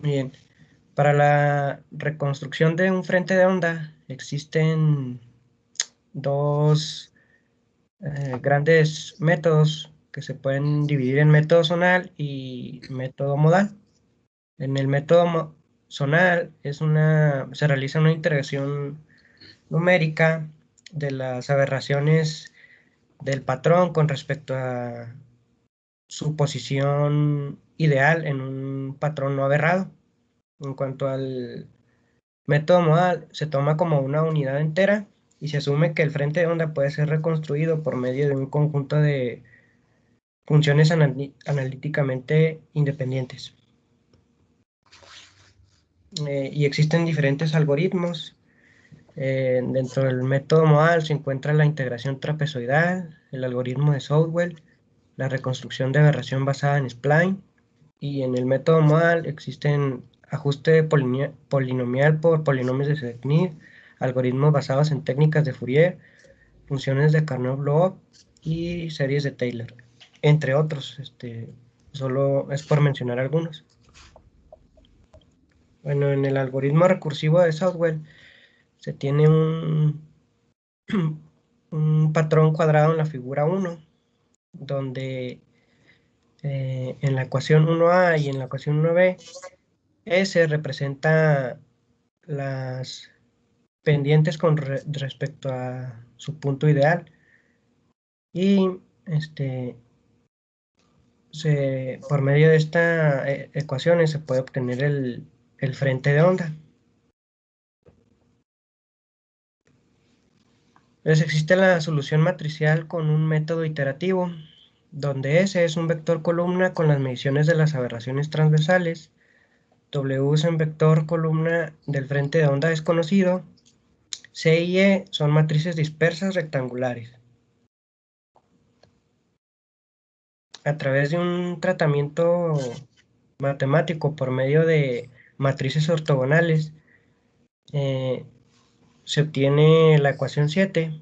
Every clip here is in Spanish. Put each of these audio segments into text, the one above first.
Bien, para la reconstrucción de un frente de onda existen dos grandes métodos que se pueden dividir en método zonal y método modal. En el método zonal se realiza una integración numérica de las aberraciones del patrón con respecto a su posición ideal en un patrón no aberrado. En cuanto al método modal, se toma como una unidad entera y se asume que el frente de onda puede ser reconstruido por medio de un conjunto de funciones analíticamente independientes. Y existen diferentes algoritmos. Dentro del método modal se encuentra la integración trapezoidal, el algoritmo de Southwell, la reconstrucción de aberración basada en spline, y en el método modal existen ajuste polinomial por polinomios de Segner, algoritmos basados en técnicas de Fourier, funciones de Carnot-Loops y series de Taylor, entre otros. Solo es por mencionar algunos. Bueno, en el algoritmo recursivo de Southwell se tiene un patrón cuadrado en la figura 1, donde en la ecuación 1a y en la ecuación 1b, S representa las pendientes con respecto a su punto ideal, y por medio de estas ecuaciones se puede obtener el frente de onda. Entonces existe la solución matricial con un método iterativo, donde S es un vector columna con las mediciones de las aberraciones transversales, W es un vector columna del frente de onda desconocido, C y E son matrices dispersas rectangulares. A través de un tratamiento matemático por medio de matrices ortogonales, eh, se obtiene la ecuación 7,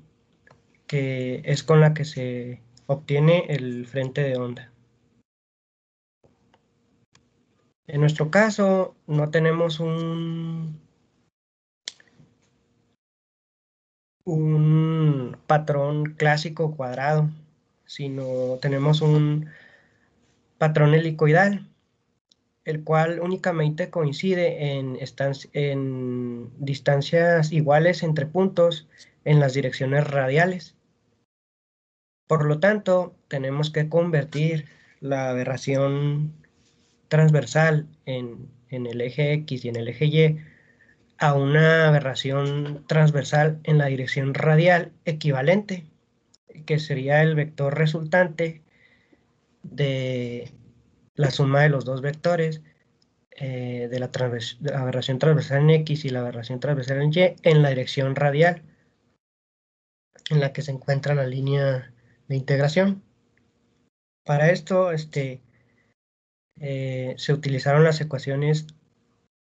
que es con la que se obtiene el frente de onda. En nuestro caso, no tenemos un patrón clásico cuadrado, sino tenemos un patrón helicoidal, el cual únicamente coincide en distancias iguales entre puntos en las direcciones radiales. Por lo tanto, tenemos que convertir la aberración transversal en el eje X y en el eje Y a una aberración transversal en la dirección radial equivalente, que sería el vector resultante de la suma de los dos vectores, de la aberración transversal en X y la aberración transversal en Y, en la dirección radial en la que se encuentra la línea de integración. Para esto, se utilizaron las ecuaciones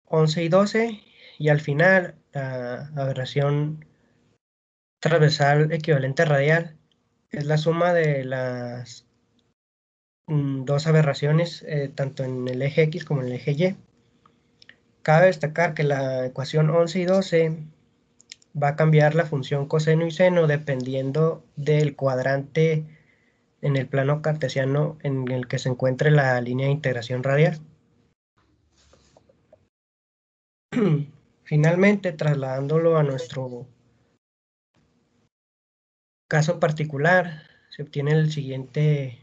11 y 12, y al final la aberración transversal equivalente radial es la suma de las dos aberraciones, tanto en el eje X como en el eje Y. Cabe destacar que la ecuación 11 y 12 va a cambiar la función coseno y seno dependiendo del cuadrante en el plano cartesiano en el que se encuentre la línea de integración radial. Finalmente, trasladándolo a nuestro caso particular, se obtiene la siguiente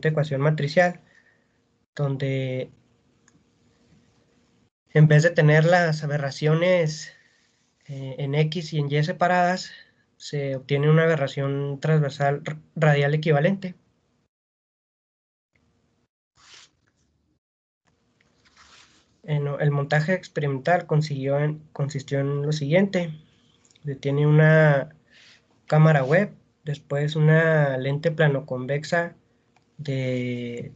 ecuación matricial, donde en vez de tener las aberraciones en X y en Y separadas, se obtiene una aberración transversal radial equivalente. El montaje experimental consistió en lo siguiente: se tiene una cámara web, después una lente plano-convexa de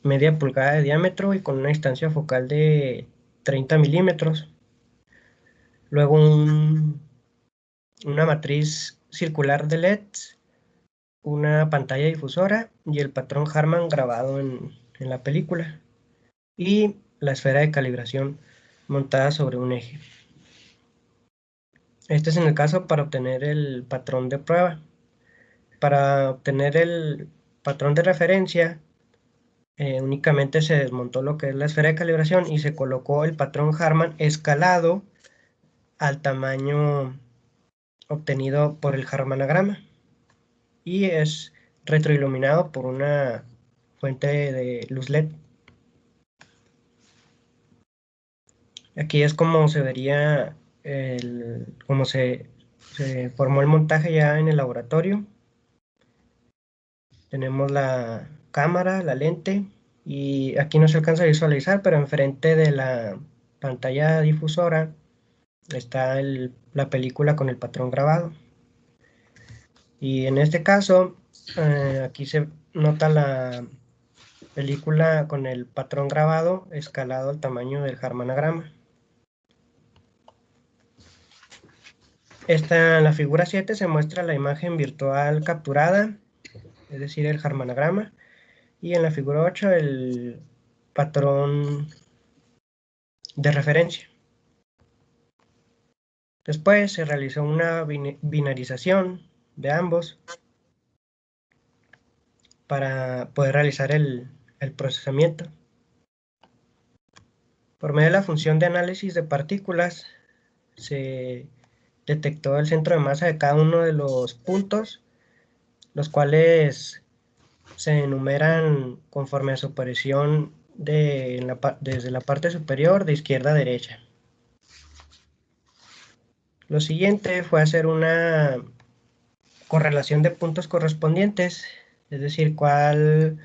media pulgada de diámetro y con una distancia focal de 30 milímetros. Luego una matriz circular de LEDs, una pantalla difusora y el patrón Harman grabado en la película. Y la esfera de calibración montada sobre un eje. Este es en el caso para obtener el patrón de prueba. Para obtener el patrón de referencia, únicamente se desmontó lo que es la esfera de calibración y se colocó el patrón Harman escalado al tamaño obtenido por el Harmanograma y es retroiluminado por una fuente de luz LED. Aquí es como se vería cómo se formó el montaje ya en el laboratorio. Tenemos la cámara, la lente, y aquí no se alcanza a visualizar, pero enfrente de la pantalla difusora está la película con el patrón grabado. Y en este caso, aquí se nota la película con el patrón grabado escalado al tamaño del Harmanograma. En la figura 7 se muestra la imagen virtual capturada, es decir, el Harmanograma, y en la figura 8 el patrón de referencia. Después se realizó una binarización de ambos para poder realizar el procesamiento. Por medio de la función de análisis de partículas se detectó el centro de masa de cada uno de los puntos, los cuales se enumeran conforme a su aparición desde la parte superior de izquierda a derecha. Lo siguiente fue hacer una correlación de puntos correspondientes, es decir, cuál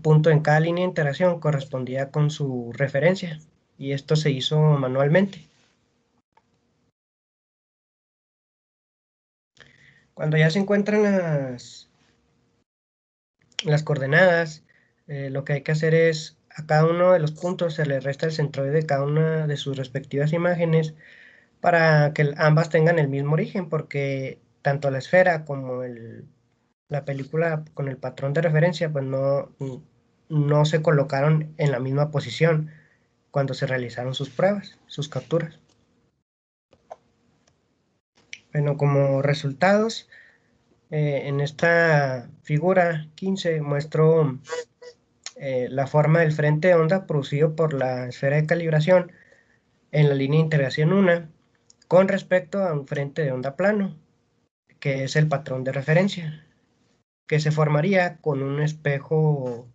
punto en cada línea de interacción correspondía con su referencia, y esto se hizo manualmente. Cuando ya se encuentran las coordenadas, lo que hay que hacer es a cada uno de los puntos se le resta el centroide de cada una de sus respectivas imágenes para que ambas tengan el mismo origen, porque tanto la esfera como la película con el patrón de referencia pues no se colocaron en la misma posición cuando se realizaron sus pruebas, sus capturas. Bueno, como resultados, en esta figura 15 muestro la forma del frente de onda producido por la esfera de calibración en la línea de integración 1 con respecto a un frente de onda plano, que es el patrón de referencia, que se formaría con un espejo,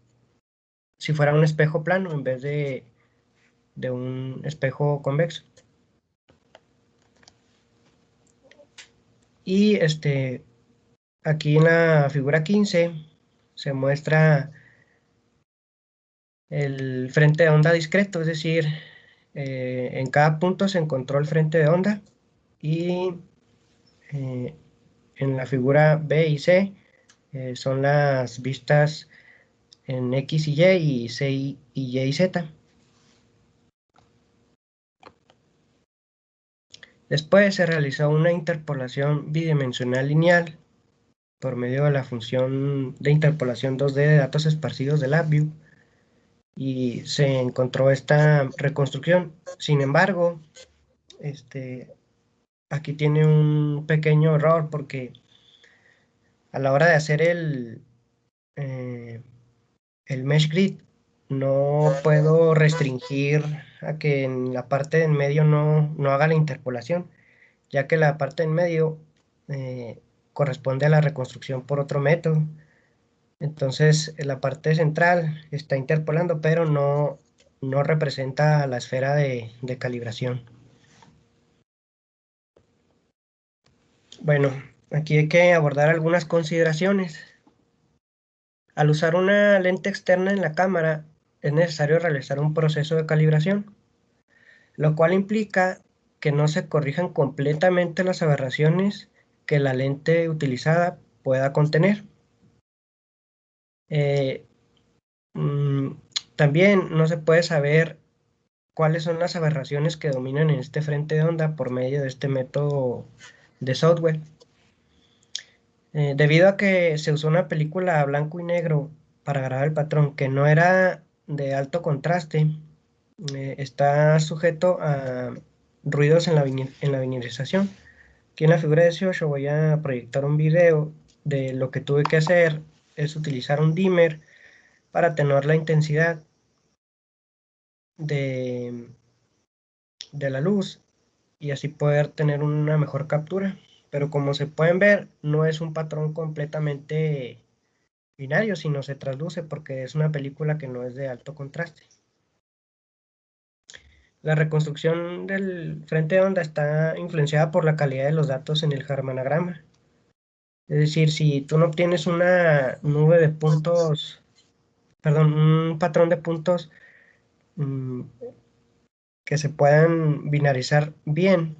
si fuera un espejo plano en vez de un espejo convexo. Y aquí en la figura 15 se muestra el frente de onda discreto, es decir, en cada punto se encontró el frente de onda y eh, en la figura B y C son las vistas en X y Y C y Y Z. Después se realizó una interpolación bidimensional lineal por medio de la función de interpolación 2D de datos esparcidos de LabVIEW y se encontró esta reconstrucción. Sin embargo, aquí tiene un pequeño error porque a la hora de hacer eh, el mesh grid no puedo restringir a que en la parte de en medio no haga la interpolación, ya que la parte en medio corresponde a la reconstrucción por otro método. Entonces, la parte central está interpolando, pero no representa la esfera de calibración. Bueno, aquí hay que abordar algunas consideraciones. Al usar una lente externa en la cámara, es necesario realizar un proceso de calibración, lo cual implica que no se corrijan completamente las aberraciones que la lente utilizada pueda contener. Eh, mm, También no se puede saber cuáles son las aberraciones que dominan en este frente de onda por medio de este método de software. Debido a que se usó una película a blanco y negro para grabar el patrón que no era de alto contraste está sujeto a ruidos en la vinilización. Aquí en la figura 18 voy a proyectar un video de lo que tuve que hacer es utilizar un dimmer para atenuar la intensidad de, de la luz y así poder tener una mejor captura. Pero como se pueden ver, no es un patrón completamente binario, sino se trasluce porque es una película que no es de alto contraste. La reconstrucción del frente de onda está influenciada por la calidad de los datos en el Harmanograma. Es decir, si tú no obtienes una nube de puntos, perdón, un patrón de puntos mm, que se puedan binarizar bien,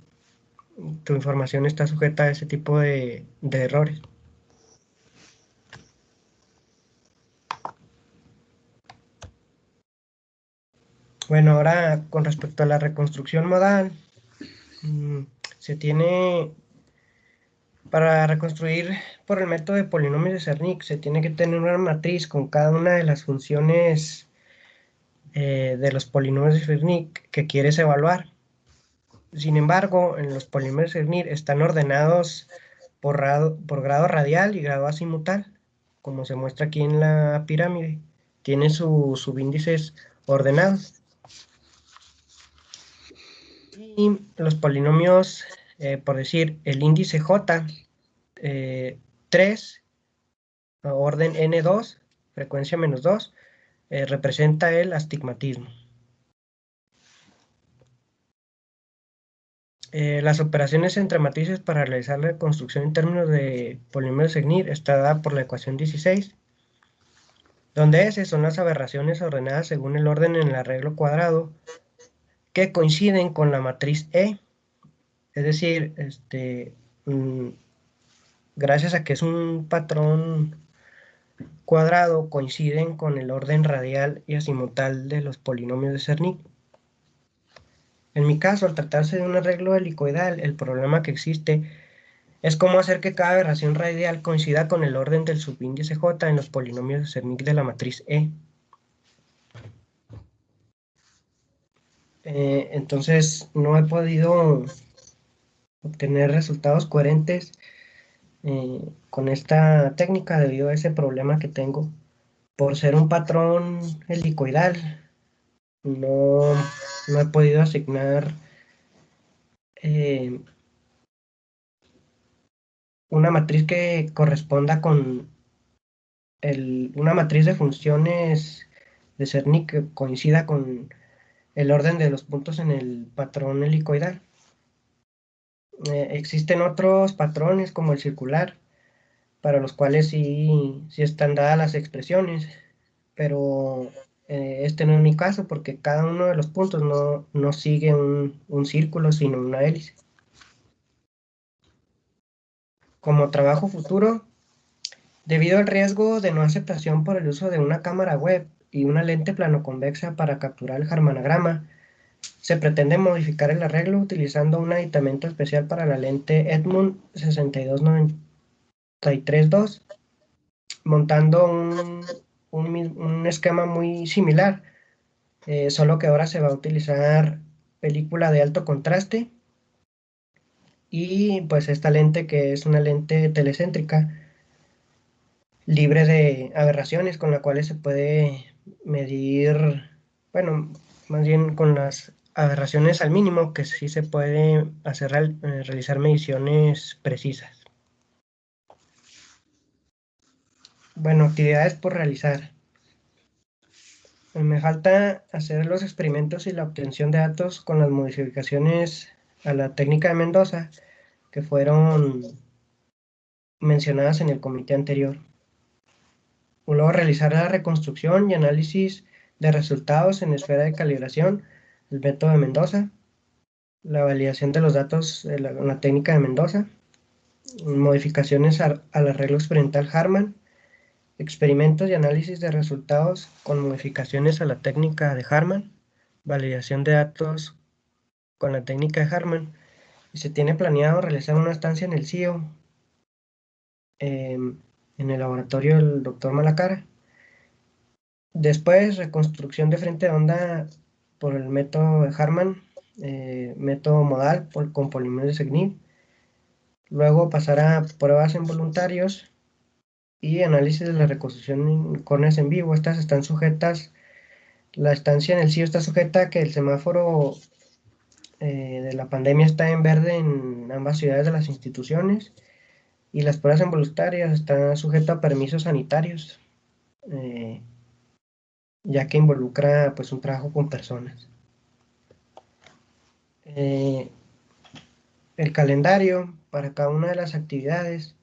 tu información está sujeta a ese tipo de errores. Bueno, ahora con respecto a la reconstrucción modal, mm, se tiene, para reconstruir por el método de polinomios de Cernic, se tiene que tener una matriz con cada una de las funciones de los polinomios de Cernic que quieres evaluar. Sin embargo, en los polinomios de Cernic están ordenados por grado radial y grado azimutal, como se muestra aquí en la pirámide. Tiene sus subíndices ordenados. Y los polinomios, por decir, el índice J, 3, orden N2, frecuencia menos 2, representa el astigmatismo. Las operaciones entre matrices para realizar la construcción en términos de polinomios de Cernic está dada por la ecuación 16, donde S son las aberraciones ordenadas según el orden en el arreglo cuadrado que coinciden con la matriz E. Es decir, gracias a que es un patrón cuadrado, coinciden con el orden radial y azimutal de los polinomios de Cernic. En mi caso, al tratarse de un arreglo helicoidal, el problema que existe es cómo hacer que cada aberración radial coincida con el orden del subíndice J en los polinomios de Cernic de la matriz E. Entonces, no he podido obtener resultados coherentes con esta técnica debido a ese problema que tengo. Por ser un patrón helicoidal, no, no he podido asignar eh, una matriz que corresponda con una matriz de funciones de Cerny que coincida con el orden de los puntos en el patrón helicoidal. Existen otros patrones como el circular, para los cuales sí están dadas las expresiones, pero este no es mi caso porque cada uno de los puntos no sigue un círculo, sino una hélice. Como trabajo futuro, debido al riesgo de no aceptación por el uso de una cámara web y una lente plano-convexa para capturar el harmanograma, se pretende modificar el arreglo utilizando un aditamento especial para la lente Edmund 6293-2, montando un esquema muy similar, solo que ahora se va a utilizar película de alto contraste y pues esta lente que es una lente telecéntrica libre de aberraciones con la cual se puede medir, bueno, más bien con las aberraciones al mínimo que sí se puede hacer realizar mediciones precisas. Bueno, actividades por realizar. Me falta hacer los experimentos y la obtención de datos con las modificaciones a la técnica de Mendoza que fueron mencionadas en el comité anterior. Luego realizar la reconstrucción y análisis de resultados en esfera de calibración, el método de Mendoza, la validación de los datos de la técnica de Mendoza, modificaciones al arreglo experimental Harman, experimentos y análisis de resultados con modificaciones a la técnica de Harman, validación de datos con la técnica de Harman, y se tiene planeado realizar una estancia en el CIO, en el laboratorio del doctor Malacara, Después, reconstrucción de frente de onda por el método de Harman, método modal con polimerasa de Segni. Luego pasar a pruebas en voluntarios y análisis de la reconstrucción en córneas en vivo. Estas están sujetas, la estancia en el CIO está sujeta a que el semáforo de la pandemia está en verde en ambas ciudades de las instituciones y las pruebas en voluntarios están sujetas a permisos sanitarios, eh, ya que involucra pues un trabajo con personas. Eh, el calendario para cada una de las actividades.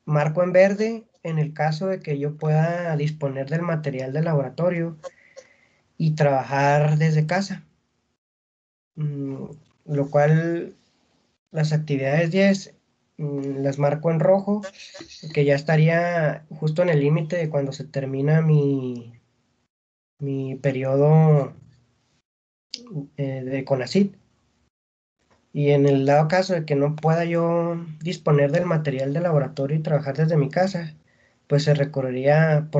Marco en verde en el caso de que yo pueda disponer del material del laboratorio y trabajar desde casa. Lo cual las actividades 10 las marco en rojo, que ya estaría justo en el límite de cuando se termina mi periodo de CONACYT. Y en el dado caso de que no pueda yo disponer del material de laboratorio y trabajar desde mi casa, pues se recorrería por